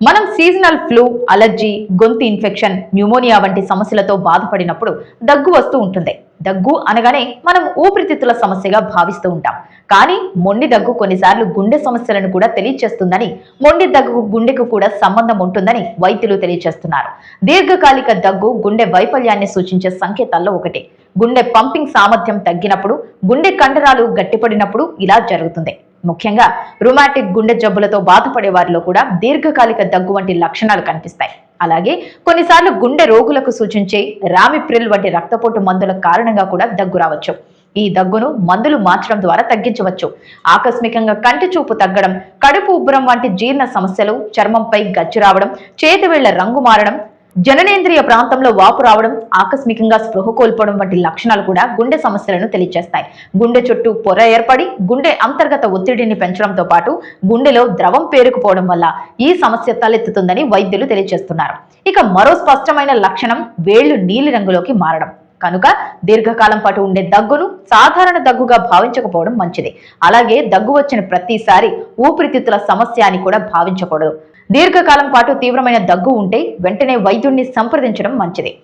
మనం seasonal flu, allergy, గొంతు infection, pneumonia వంటి సమస్యలతో బాధపడినప్పుడు దగ్గు వస్తూ ఉంటుంది. దగ్గు అనగానే మనం ఊపిరితిత్తుల సమస్యగా భావిస్తూ ఉంటాం. కానీ మొండి దగ్గు కొన్నిసార్లు గుండె సమస్యలను కూడా తెలియచేస్తుందని, మొండి దగ్గు గుండెకు కూడా సంబంధం ఉంటుందని వైద్యులు తెలియజేస్తున్నారు. దీర్ఘకాలిక దగ్గు గుండె వైఫల్యాన్ని సూచించే సంకేతాల్లో ఒకటి. గుండె పంపింగ్ సామర్థ్యం తగ్గినప్పుడు, గుండె కండరాలు గట్టిపడినప్పుడు ఇలా జరుగుతుంది. ముఖ్యంగా రుమాటిక్ గుండె జబ్బులతో బాధపడే వారిలో కూడా దీర్ఘకాలిక దగ్గు వంటి లక్షణాలు కనిపిస్తాయి. అలాగే కొన్నిసార్లు గుండె రోగులకు సూచించే రామిప్రిల్ వంటి రక్తపోటు మందుల కారణంగా కూడా దగ్గు రావచ్చు. ఈ దగ్గును మందులు మార్చడం ద్వారా తగ్గించవచ్చు. ఆకస్మికంగా కంటి చూపు తగ్గడం, కడుపు ఉబ్బరం వంటి జీర్ణ సమస్యలు, చర్మంపై గచ్చు రావడం, చేతివేళ్ల రంగు మారడం, జననేంద్రియ ప్రాంతంలో వాపు రావడం, ఆకస్మికంగా స్పృహ కోల్పోవడం వంటి లక్షణాలు కూడా గుండె సమస్యలను తెలియజేస్తాయి. గుండె చుట్టూ పొర ఏర్పడి గుండె అంతర్గత ఒత్తిడిని పెంచడంతో పాటు గుండెలో ద్రవం పేరుకుపోవడం వల్ల ఈ సమస్య తలెత్తుతుందని వైద్యులు తెలియజేస్తున్నారు. ఇక మరో స్పష్టమైన లక్షణం వేళ్లు నీలి రంగులోకి మారడం. కనుక దీర్ఘకాలం పాటు ఉండే దగ్గును సాధారణ దగ్గుగా భావించకపోవడం మంచిది. అలాగే దగ్గు వచ్చిన ప్రతిసారి ఊపిరితిత్తుల సమస్య అని కూడా భావించకూడదు. దీర్ఘకాలం పాటు తీవ్రమైన దగ్గు ఉంటే వెంటనే వైద్యుడిని సంప్రదించడం మంచిది.